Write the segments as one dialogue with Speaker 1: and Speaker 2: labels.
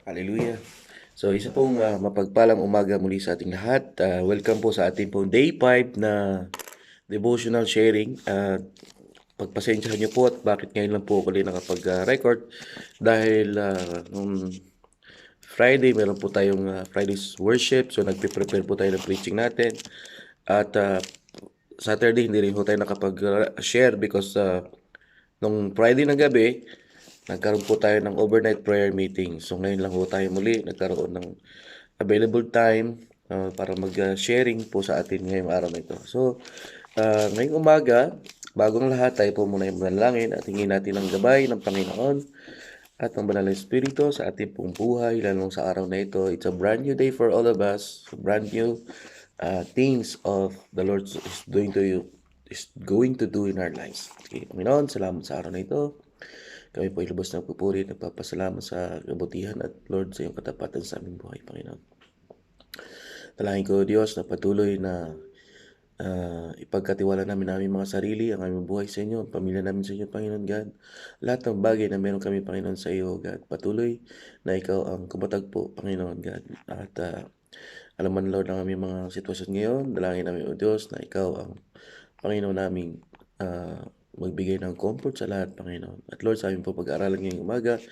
Speaker 1: Hallelujah. So, isa pong mapagpalang umaga muli sa ating lahat. Welcome po sa ating pong day 5 na devotional sharing. Pagpasensyahan niyo po at bakit ngayon lang po ako ulit nakapag-record dahil nung Friday, meron po tayong Friday's worship. So, nagpe-prepare po tayo ng preaching natin. At Saturday, hindi rin po tayo nakapag-share because nung Friday na gabi, nagkaroon po tayo ng overnight prayer meeting. So ngayon lang po tayo muli nagkaroon ng available time para mag-sharing po sa atin ngayong araw na ito. So ngayong umaga, bagong lahat, tayo po muna yung manalangin at hingin natin ang gabay ng Panginoon at ng Banal na Espiritu sa ating pong buhay, lalo sa araw na ito. It's a brand new day for all of us, brand new things of the Lord is going to do in our lives. Okay, Panginoon, salamat sa araw na ito. Kami po ay lubos na pupuri at nagpapasalamat sa kabutihan at Lord sa iyong katapatan sa aming buhay, Panginoon. Dalangin ko, Diyos, na patuloy na ipagkatiwala namin mga sarili, ang aming buhay sa inyo, ang pamilya namin sa inyo, Panginoon God. Lahat ng bagay na meron kami, Panginoon, sa iyo, God. Patuloy na ikaw ang kumatagpo, Panginoon God. At alam man, Lord, ang aming mga sitwasyon ngayon. Dalangin namin, O Diyos, na ikaw ang Panginoon naming magbigay ng comfort sa lahat, Panginoon. At Lord, sa aming po pag-aaralan ngayong umaga,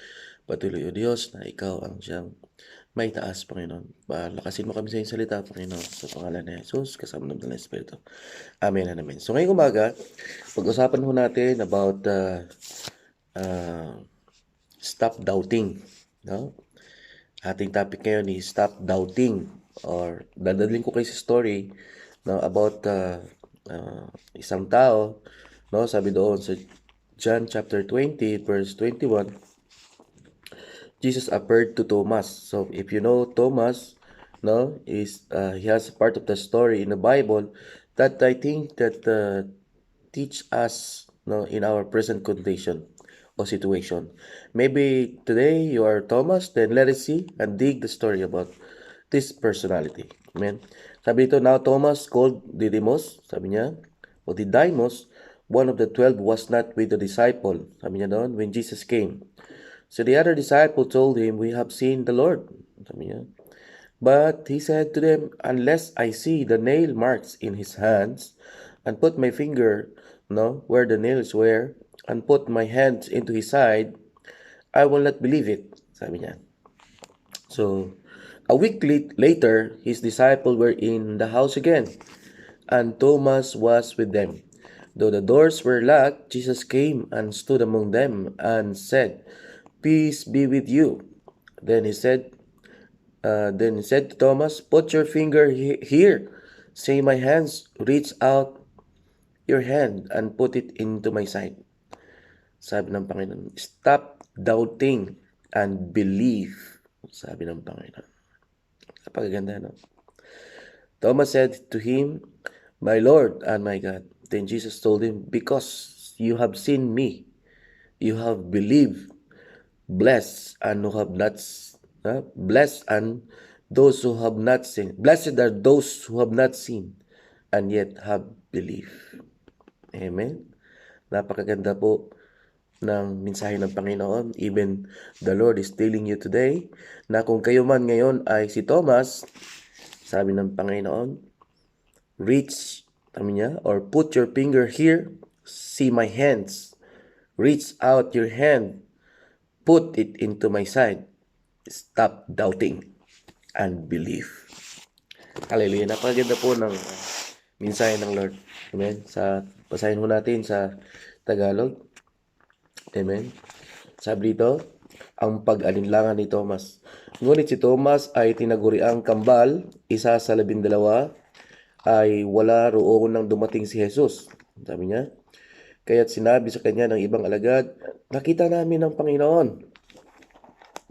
Speaker 1: patuloy, O Diyos, na ikaw ang siyang may taas, Panginoon. Lakasin mo kami sa iyong salita, Panginoon, sa pangalan ni Jesus, kasama ng Banal na Espiritu. Amen and amen. So ngayong umaga, pag-usapan ho natin about stop doubting. No? Ating topic ngayon is stop doubting, or dadalhin ko kayo sa story about isang tao, no? Sabi doon sa John chapter 20 verse 21, Jesus appeared to Thomas. So if you know Thomas, no, he has part of the story in the Bible that I think that teach us, no, in our present condition or situation. Maybe today you are Thomas, then let us see and dig the story about this personality. Amen. Sabi dito, now Thomas called Didymus, sabi niya, o Didymus, one of the 12, was not with the disciple, sabi niya doon, when Jesus came. So the other disciple told him, we have seen the Lord, sabi niya. But he said to them, unless I see the nail marks in his hands, and put my finger, where the nails were, and put my hands into his side, I will not believe it, sabi niya. So, a week later, his disciples were in the house again, and Thomas was with them. Though the doors were locked, Jesus came and stood among them and said, peace be with you. Then he said to Thomas, put your finger here. See my hands, reach out your hand and put it into my side. Sabi ng Panginoon, stop doubting and believe. Sabi ng Panginoon. Napakaganda, no? Thomas said to him, my Lord and my God. Then Jesus told him, because you have seen me, you have believed. Blessed and who have not blessed and those who have not seen. Blessed are those who have not seen and yet have believed. Amen. Napakaganda po ng mensahe ng Panginoon. Even the Lord is telling you today na kung kayo man ngayon ay si Thomas, sabi ng Panginoon, reach, sabi niya, or put your finger here, see my hands, reach out your hand, put it into my side, stop doubting and believe. Hallelujah. Napakaganda po ng mensahe ng Lord. Amen. Basahin ho natin sa Tagalog. Amen. Sabi dito, ang pag-alinlangan ni Thomas. Ngunit si Thomas ay tinaguriang kambal, isa sa 12, ay wala roon nang dumating si Jesus. Sabi niya, kaya't sinabi sa kanya ng ibang alagad, nakita namin ang Panginoon.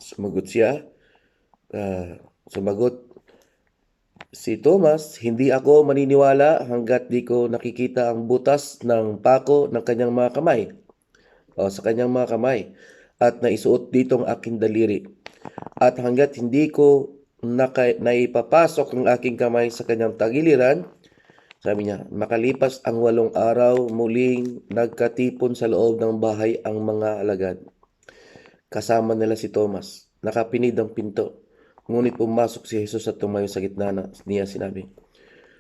Speaker 1: Sumagot si Thomas, hindi ako maniniwala hanggat di ko nakikita ang butas ng pako ng kanyang mga kamay, sa kanyang mga kamay, at naisuot dito ang aking daliri. At hanggat hindi ko naipapasok ang aking kamay sa kanyang tagiliran, sabi niya, makalipas ang 8 araw, muling nagkatipon sa loob ng bahay ang mga alagad. Kasama nila si Thomas. nakapinid ang pinto. Ngunit pumasok si Jesus at tumayo sa gitna niya, sinabi,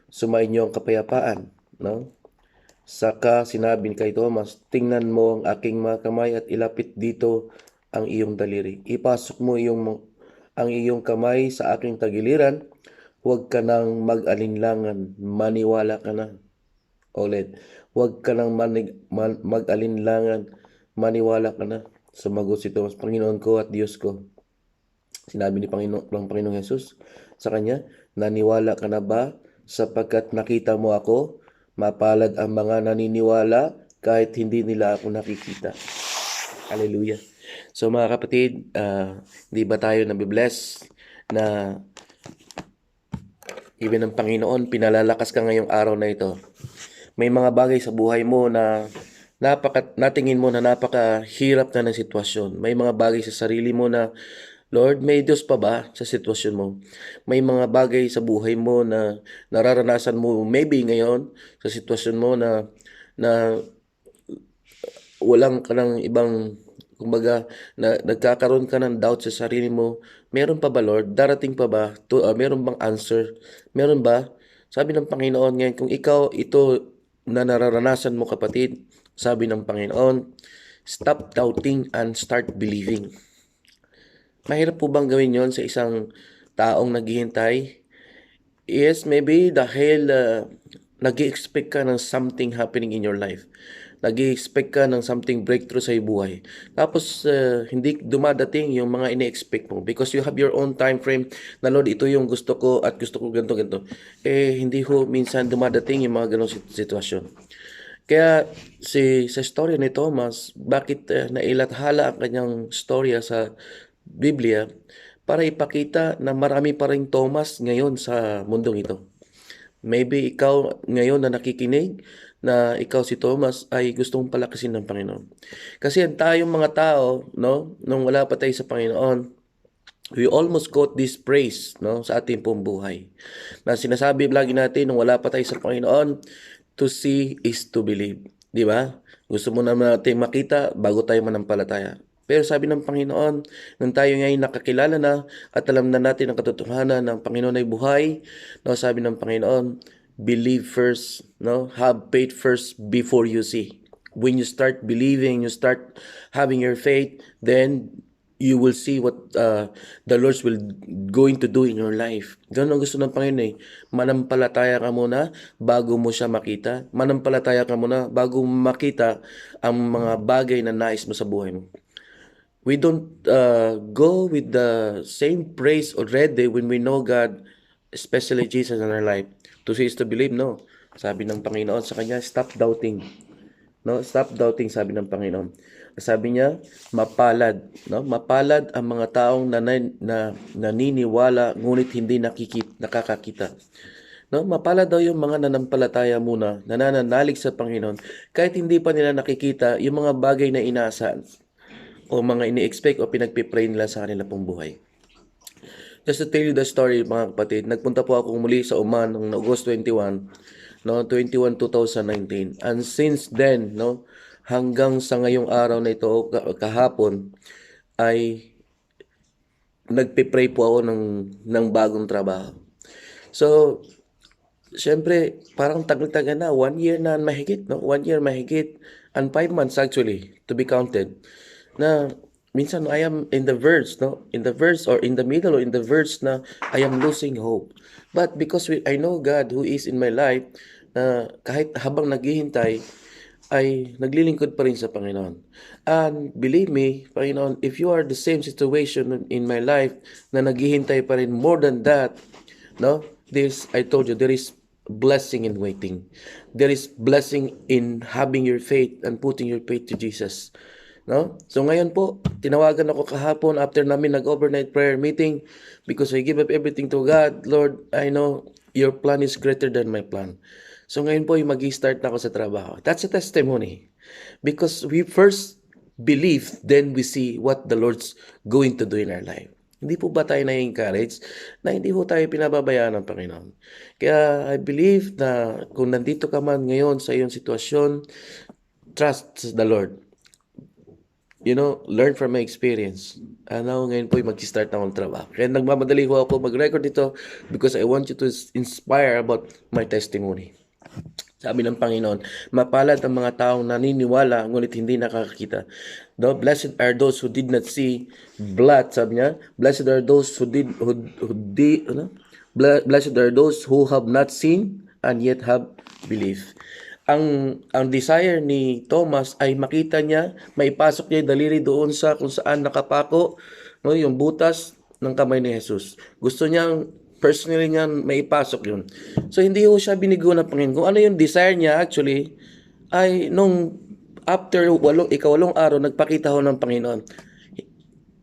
Speaker 1: "Sumainyo ang kapayapaan." No? Saka sinabi kay Thomas, "Tingnan mo ang aking mga kamay at ilapit dito ang iyong daliri. Ipasok mo ang iyong kamay sa aking tagiliran. Huwag ka nang mag-alinlangan, maniwala ka na." Ulit, "Huwag ka nang mag-alinlangan, maniwala ka na." Sumagot si Thomas, "Panginoon ko at Diyos ko." Sinabi ng Panginoong Yesus sa kanya, "Naniwala ka na ba sapagkat nakita mo ako? Mapalad ang mga naniniwala kahit hindi nila ako nakikita." Hallelujah. So mga kapatid, hindi ba tayo nabibless na even ng Panginoon, pinalalakas ka ngayong araw na ito? May mga bagay sa buhay mo na natingin mo na napakahirap na ng sitwasyon. May mga bagay sa sarili mo na, Lord, may Diyos pa ba sa sitwasyon mo? May mga bagay sa buhay mo na nararanasan mo maybe ngayon sa sitwasyon mo na walang ka ng ibang, kumbaga, na nagkakaroon ka ng doubt sa sarili mo. Meron pa ba, Lord? Darating pa ba? Meron bang answer? Meron ba? Sabi ng Panginoon ngayon, kung ikaw ito na nararanasan mo, kapatid, sabi ng Panginoon, stop doubting and start believing. Mahirap po bang gawin yon sa isang taong naghihintay? Yes, maybe dahil nag-i-expect ka ng something happening in your life. Nag-i-expect ka ng something breakthrough sa buhay. Tapos hindi dumadating yung mga ini-expect mo because you have your own time frame na, Lord, ito yung gusto ko at gusto ko ganito. Hindi ho minsan dumadating yung mga ganong sitwasyon. Kaya sa story ni Thomas, bakit nailathala ang kanyang storya sa Biblia para ipakita na marami pa ring Thomas ngayon sa mundong ito. Maybe ikaw ngayon na nakikinig, na ikaw si Thomas ay gustong palakasin ng Panginoon. Kasi tayong mga tao, no, nung wala pa tayo sa Panginoon, we almost got this praise, no, sa ating pong buhay. Na sinasabi lagi natin nung wala pa tayo sa Panginoon, to see is to believe. Di ba? Gusto mo naman natin makita bago tayo manampalataya. Pero sabi ng Panginoon, nung tayo ngayon nakakilala na at alam na natin ang katotohanan ng Panginoon ay buhay, no, sabi ng Panginoon, believe first, no? Have faith first before you see. When you start believing, you start having your faith, then you will see what the Lord will going to do in your life. Ganun ang gusto ng Panginoon eh. Manampalataya ka muna bago mo siya makita. Manampalataya ka muna bago makita ang mga bagay na nais mo sa buhay mo. We don't go with the same praise already when we know God, especially Jesus in our life. To see is to believe, no. Sabi ng Panginoon sa kanya, stop doubting. No, stop doubting, sabi ng Panginoon. Sabi niya, mapalad, no? Mapalad ang mga taong naniniwala ngunit hindi nakakakita. No, mapalad daw yung mga nanampalataya muna, nananalig sa Panginoon kahit hindi pa nila nakikita yung mga bagay na inaasahan o mga ini-expect o pinagpipray nila sa kanila pong buhay. Just to tell you the story, mga kapatid, nagpunta po ako muli sa Oman noong August 21, no, 2019. And since then, no, hanggang sa ngayong araw na ito, kahapon, ay nagpe-pray po ako ng bagong trabaho. So, syempre, parang tagal-tagal na, 1 year na mahigit, no? 1 year mahigit, and 5 months actually, to be counted, na minsan I am in the verge, no? In the verge or in the middle or in the verge na I am losing hope. But because I know God who is in my life, na kahit habang naghihintay, ay naglilingkod pa rin sa Panginoon. And believe me, Panginoon, if you are the same situation in my life na naghihintay pa rin more than that, no? I told you, there is blessing in waiting. There is blessing in having your faith and putting your faith to Jesus. No? So ngayon po, tinawagan ako kahapon after namin nag-overnight prayer meeting because I give up everything to God. Lord, I know your plan is greater than my plan. So ngayon po, mag-i-start na ako sa trabaho. That's a testimony. Because we first believe, then we see what the Lord's going to do in our life. Hindi po ba tayo na-encourage na hindi po tayo pinababayaan ng Panginoon? Kaya I believe na kung nandito ka man ngayon sa iyong sitwasyon, trust the Lord. learn from my experience. Ano, ngayon po mag-start na akong trabaho. Kaya nagmamadali ko ako mag-record ito because I want you to inspire about my testimony. Sabi ng Panginoon, mapalad ang mga taong naniniwala ngunit hindi nakakakita. No, blessed are those who did not see blood, sabi niya. Blessed are those blessed are those who have not seen and yet have believed. Ang desire ni Thomas ay makita niya, maipasok niya yung daliri doon sa kung saan nakapako, no, yung butas ng kamay ni Jesus. Gusto niyang personally niyang maipasok yun. So hindi ho siya binigo ng Panginoon. Kung ano yung desire niya actually ay nung after ikawalong araw nagpakita ho ng Panginoon.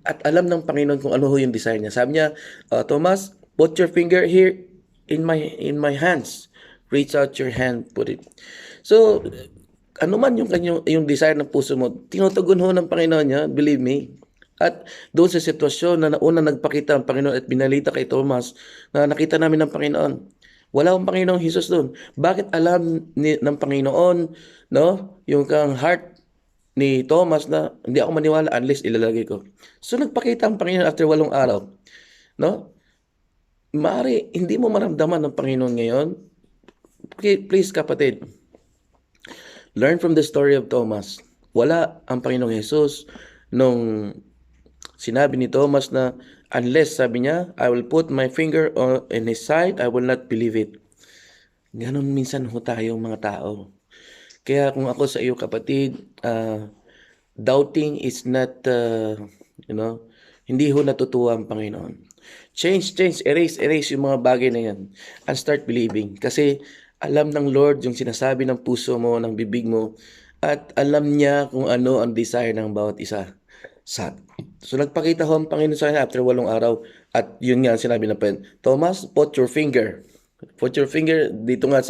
Speaker 1: At alam ng Panginoon kung ano ho yung desire niya. Sabi niya, Thomas, put your finger here in my hands. Reach out your hand, put it. So, ano man yung desire ng puso mo, tinutugon ho ng Panginoon niya, believe me. At doon sa sitwasyon na una nagpakita ang Panginoon at binalita kay Thomas na nakita namin ng Panginoon. Wala akong Panginoong Jesus doon. Bakit alam ng Panginoon, no, yung kang heart ni Thomas na hindi ako maniwala unless ilalagay ko. So nagpakita ang Panginoon after 8 araw. No? Maaari, hindi mo maramdaman ng Panginoon ngayon. Please kapatid, learn from the story of Thomas. Wala ang Panginoong Jesus nung sinabi ni Thomas na unless, sabi niya, I will put my finger in his side, I will not believe it. Ganon minsan ho tayo mga tao. Kaya kung ako sa iyo kapatid, doubting is not, hindi ho natutuwa ang Panginoon. Change, erase yung mga bagay na yan and start believing. Kasi alam ng Lord yung sinasabi ng puso mo, ng bibig mo, at alam niya kung ano ang desire ng bawat isa. So nagpakita ho ang Panginoon sa kanya after 8 araw. At yun nga sinabi ng Panginoon, Thomas, put your finger dito nga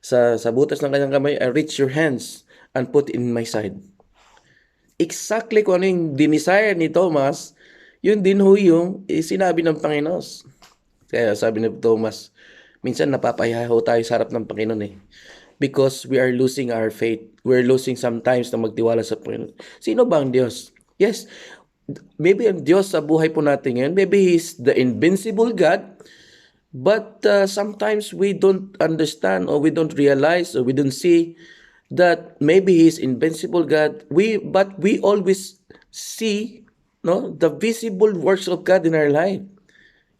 Speaker 1: sa butas ng kanyang kamay and reach your hands and put in my side. Exactly kung ano yung dinesire ni Thomas, yun din ho yung sinabi ng Panginoon. Kaya sabi ni Thomas, minsan napapahiya ho tayo sa harap ng Panginoon because we are losing our faith. We're losing sometimes na magtiwala sa Panginoon. Sino ba ang Diyos? Yes, maybe ang Diyos sa buhay po natin ngayon, maybe He's the invincible God, but sometimes we don't understand or we don't realize or we don't see that maybe He's invincible God. But we always see the visible works of God in our life.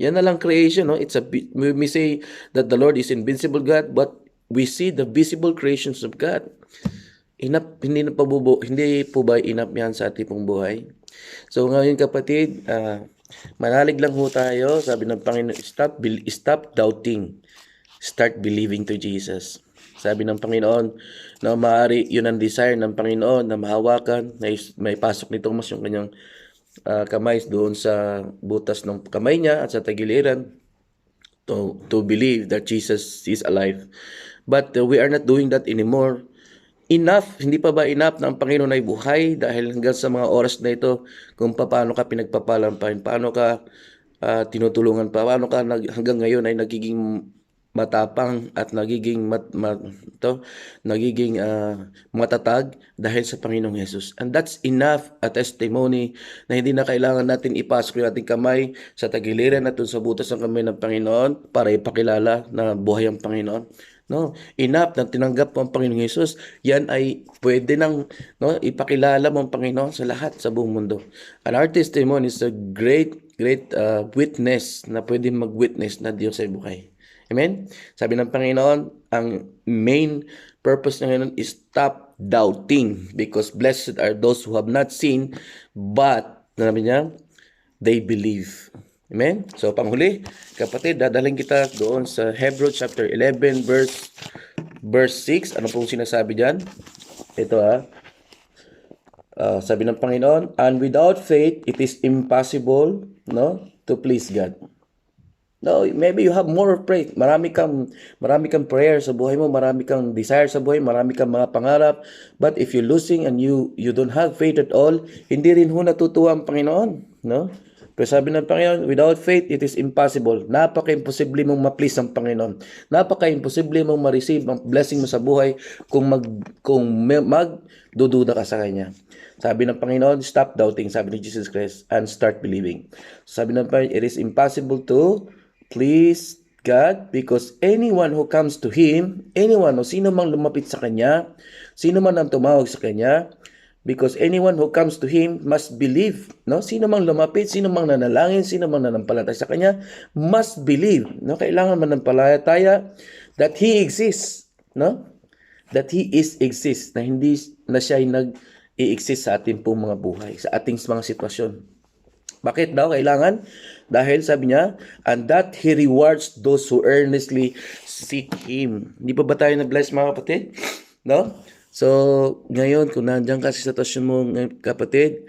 Speaker 1: Yan na lang creation. We say that the Lord is invincible God, but we see the visible creations of God. Hindi po ba enough yan sa ating pong buhay? So ngayon kapatid, manalig lang ho tayo. Sabi ng Panginoon, stop doubting. Start believing to Jesus. Sabi ng Panginoon na maaari yun ang desire ng Panginoon na mahawakan, na may pasok ni Thomas yung kanyang kamay doon sa butas ng kamay niya at sa tagiliran to believe that Jesus is alive. But we are not doing that anymore. Enough, hindi pa ba enough na ang Panginoon ay buhay dahil hanggang sa mga oras na ito kung paano ka pinagpapalampain, paano ka tinutulungan pa, paano ka hanggang ngayon ay nagiging matapang at nagiging matatag dahil sa Panginoong Jesus. And that's enough a testimony na hindi na kailangan natin ipasok yung ating kamay sa tagiliran at sa butas ng kamay ng Panginoon para ipakilala na buhay ang Panginoon. No, enough na tinanggap mo ang Panginoong Jesus, yan ay pwede nang ipakilala mo ang Panginoon sa lahat sa buong mundo. And our testimony is a great witness na pwede mag-witness na Diyos ay buhay. Amen? Sabi ng Panginoon, ang main purpose ng Panginoon is stop doubting because blessed are those who have not seen but, sabi niya, they believe. Amen? So, panghuli, kapatid, dadaling kita doon sa Hebrews chapter 11, verse 6. Ano pong sinasabi dyan? Ito sabi ng Panginoon, and without faith, it is impossible to please God. No, maybe you have more faith. Marami kang prayer sa buhay mo, marami kang desire sa buhay, marami kang mga pangarap. But if you're losing and you don't have faith at all, hindi rin ho natutuwa ang Panginoon. no? Pero sabi ng Panginoon, without faith, it is impossible. Napaka-imposible mong ma-please ang Panginoon. Napaka-imposible mong ma-receive ang blessing mo sa buhay kung magdududa ka sa Kanya. Sabi ng Panginoon, stop doubting, sabi ni Jesus Christ, and start believing. Sabi ng Panginoon, it is impossible to please God because anyone who comes to Him, anyone o sino mang lumapit sa Kanya, sino man ang tumawag sa Kanya, because anyone who comes to Him must believe, no? Sino mang lumapit, sino mang nanalangin, sino mang nanampalataya sa Kanya, must believe, no? Kailangan manampalataya that He exists, no? That He exists, na hindi na siya ay nag-i-exist sa ating pong mga buhay, sa ating mga sitwasyon. Bakit daw kailangan? Dahil sabi niya, and that He rewards those who earnestly seek Him. Hindi pa ba tayo na-bless mga kapatid? No? So, ngayon, kung nandiyan ka sa sitwasyon mo, kapatid,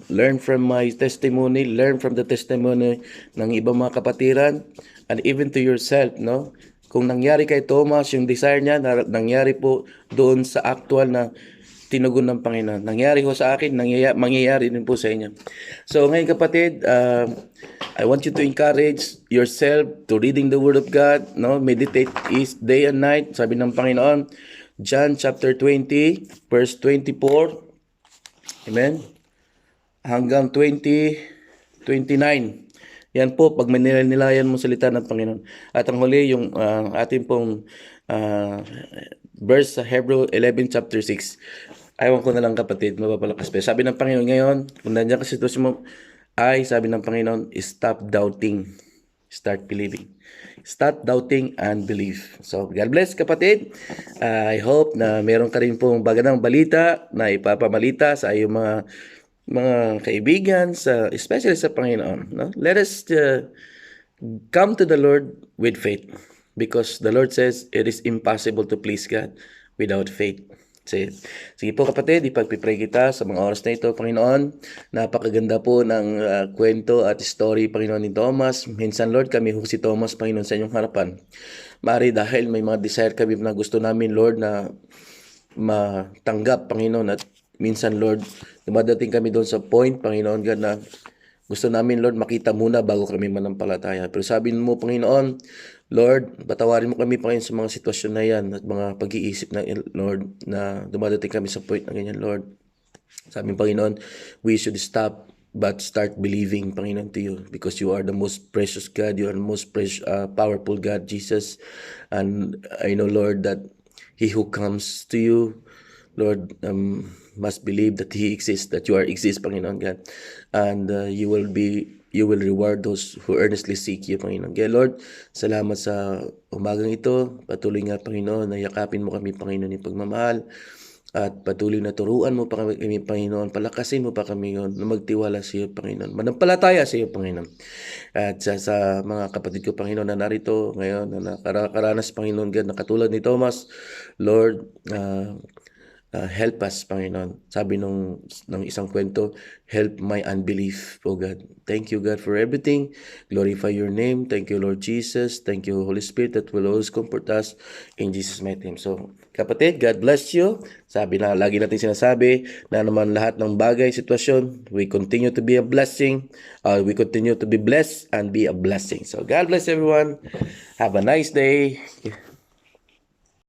Speaker 1: learn from my testimony, learn from the testimony ng ibang mga kapatiran, and even to yourself, no? Kung nangyari kay Thomas, yung desire niya, nangyari po doon sa actual na tinugon ng Panginoon. Nangyari ko sa akin, mangyayari din po sa inyo. So, ngayon kapatid, I want you to encourage yourself to reading the Word of God, no? Meditate is day and night, sabi ng Panginoon. John chapter 20, verse 24. Amen. Hanggang 29. Yan po, pag manilalayan mo salita ng Panginoon. At ang huli, yung ating pong verse sa Hebrew 11 chapter 6. Ayaw ko na lang kapatid, mapapalakas pa. Sabi ng Panginoon ngayon, kung nandiyan ka sa sitwasyon mo, sabi ng Panginoon, stop doubting. Start believing. Stop doubting and believe. So, God bless kapatid. I hope na meron ka rin pong bagandang balita na ipapamalita sa iyong mga kaibigan, especially sa Panginoon. No? Let us come to the Lord with faith because the Lord says it is impossible to please God without faith. Sige po kapatid, ipagpipray kita sa mga oras na ito, Panginoon. Napakaganda po ng kwento at story, Panginoon, ni Thomas. Minsan, Lord, kami si Thomas, Panginoon, sa inyong harapan. Mari dahil may mga desire kami na gusto namin, Lord, na matanggap, Panginoon. At minsan, Lord, dumadating kami doon sa point, Panginoon, God, na gusto namin, Lord, makita muna bago kami manampalataya. Pero sabi mo, Panginoon, Lord, patawarin mo kami, Panginoon, sa mga sitwasyon na yan at mga pag-iisip na, Lord, na dumadating kami sa point na ganyan, Lord. Sabi ng Panginoon, we should stop but start believing, Panginoon, to you because you are the most precious God. You are the most powerful God, Jesus. And I know, Lord, that he who comes to you, Lord, must believe that He exists, that you exist, Panginoon God. And you will reward those who earnestly seek you, Panginoon. Kaya Lord, salamat sa umagang ito. Patuloy nga, Panginoon, na yakapin mo kami, Panginoon, yung pagmamahal. At patuloy na turuan mo pa kami, Panginoon. Palakasin mo pa kami ngayon na magtiwala sa iyo, Panginoon. Manampalataya sa iyo, Panginoon. At sa mga kapatid ko, Panginoon, na narito ngayon, na nakaranas, Panginoon God, na katulad ni Thomas, Lord, help us, Panginoon. Sabi ng isang kwento, help my unbelief, oh God. Thank you, God, for everything. Glorify your name. Thank you, Lord Jesus. Thank you, Holy Spirit, that will always comfort us in Jesus' mighty name. So, kapatid, God bless you. Sabi na, lagi natin sinasabi na naman lahat ng bagay, sitwasyon, we continue to be a blessing. We continue to be blessed and be a blessing. So, God bless everyone. Have a nice day.